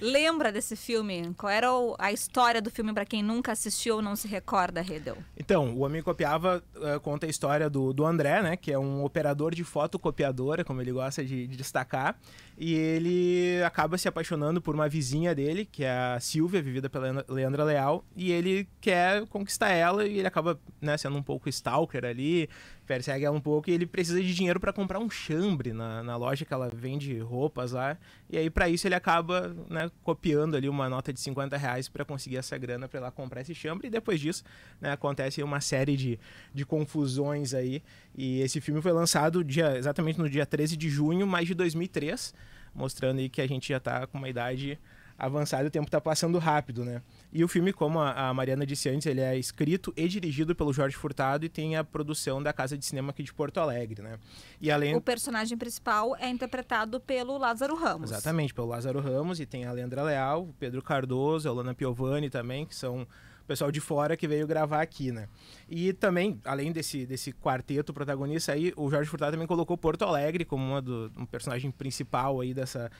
lembra desse filme? Qual era a história do filme para quem nunca assistiu ou não se recorda, Redel? Então, O Homem que Copiava conta a história do André, né? Que é um operador de fotocopiadora, como ele gosta de destacar. E ele acaba se apaixonando por uma vizinha dele, que é a Silvia, vivida pela Leandra Leal. E ele quer conquistar ela e ele acaba, né, sendo um pouco stalker ali, persegue ela um pouco. E ele precisa de dinheiro para comprar um chambre na loja que ela vende roupas lá. E aí, para isso, ele acaba, né, copiando ali uma nota de R$50 para conseguir essa grana para ela comprar esse chambre. E depois disso, né, acontece uma série de confusões aí. E esse filme foi lançado exatamente no dia 13 de junho, mas de 2003, mostrando aí que a gente já está com uma idade avançada, o tempo está passando rápido, né? E o filme, como a Mariana disse antes, ele é escrito e dirigido pelo Jorge Furtado e tem a produção da Casa de Cinema aqui de Porto Alegre, né? E além... O personagem principal é interpretado pelo Lázaro Ramos. Exatamente, pelo Lázaro Ramos, e tem a Leandra Leal, o Pedro Cardoso, a Lana Piovani também, que são o pessoal de fora que veio gravar aqui, né? E também, além desse quarteto protagonista aí, o Jorge Furtado também colocou Porto Alegre como um personagem principal aí dessa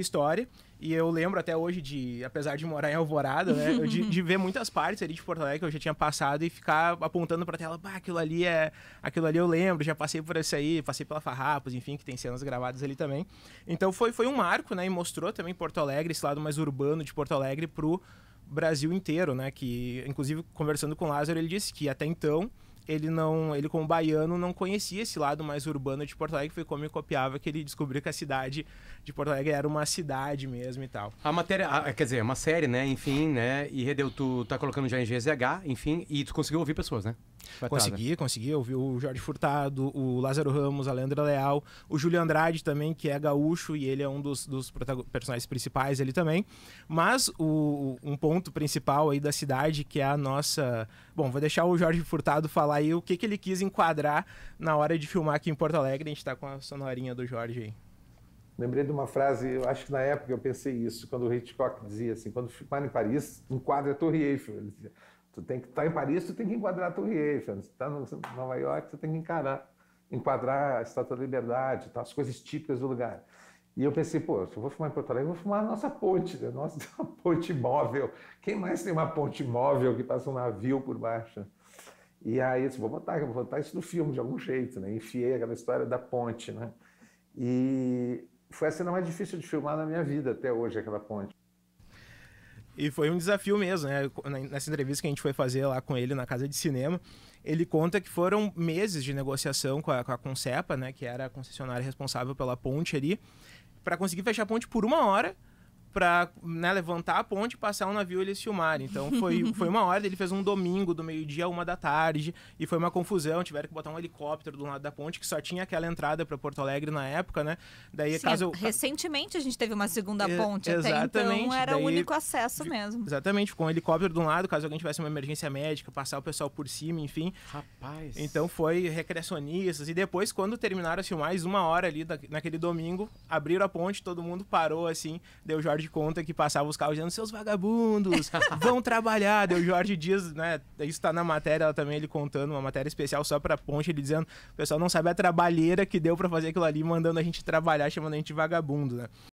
história. E eu lembro até hoje apesar de morar em Alvorada, né, de ver muitas partes ali de Porto Alegre que eu já tinha passado e ficar apontando pra tela, aquilo ali eu lembro, já passei por isso aí, passei pela Farrapos, enfim, que tem cenas gravadas ali também. Então foi um marco, né, e mostrou também Porto Alegre, esse lado mais urbano de Porto Alegre pro Brasil inteiro, né, que inclusive conversando com o Lázaro, ele disse que até então ele como baiano não conhecia esse lado mais urbano de Porto Alegre, foi como ele copiava que ele descobriu que a cidade de Porto Alegre era uma cidade mesmo e tal. A matéria, quer dizer, é uma série, né, enfim, né, e Redeu, tu tá colocando já em GZH, enfim, e tu conseguiu ouvir pessoas, né? Consegui ouvir o Jorge Furtado, o Lázaro Ramos, a Leandra Leal, o Júlio Andrade também, que é gaúcho e ele é um dos personagens principais ali também, mas um ponto principal aí da cidade, que é a nossa... Bom, vou deixar o Jorge Furtado falar aí o que ele quis enquadrar na hora de filmar aqui em Porto Alegre. A gente tá com a sonorinha do Jorge aí. Lembrei de uma frase, eu acho que na época eu pensei isso, quando o Hitchcock dizia assim, quando filmar em Paris, enquadra a Torre Eiffel. Ele dizia, tu tem que estar em Paris, tu tem que enquadrar a Torre Eiffel. Se está em Nova York, tu tem que enquadrar a Estátua da Liberdade, tá, as coisas típicas do lugar. E eu pensei, se eu vou filmar em Porto Alegre, eu vou filmar a nossa ponte, né? Nossa, uma ponte móvel. Quem mais tem uma ponte móvel que passa um navio por baixo? E aí eu disse, vou botar isso no filme de algum jeito, né? Enfiei aquela história da ponte, né? E foi a cena mais difícil de filmar na minha vida até hoje, aquela ponte. E foi um desafio mesmo, né? Nessa entrevista que a gente foi fazer lá com ele na Casa de Cinema, ele conta que foram meses de negociação com a Concepa, né? Que era a concessionária responsável pela ponte ali, para conseguir fechar a ponte por 1 hora, para, né, levantar a ponte e passar um navio e eles filmarem. Então foi 1 hora, ele fez um domingo do meio-dia a 1 da tarde e foi uma confusão, tiveram que botar um helicóptero do lado da ponte, que só tinha aquela entrada para Porto Alegre na época, né? Daí, sim, recentemente a gente teve uma segunda ponte, exatamente, até então era o único acesso mesmo. Exatamente, com um helicóptero de um lado, caso alguém tivesse uma emergência médica, passar o pessoal por cima, enfim. Rapaz! Então foi recreacionistas, e depois, quando terminaram as filmagens, 1 hora ali, naquele domingo, abriram a ponte, todo mundo parou, assim, deu Jorge conta que passava os carros dizendo, seus vagabundos, vão trabalhar. Deu Jorge Dias, né, isso tá na matéria, ela também, ele contando, uma matéria especial só pra ponte, ele dizendo, o pessoal não sabe a trabalheira que deu pra fazer aquilo ali, mandando a gente trabalhar, chamando a gente de vagabundo, né.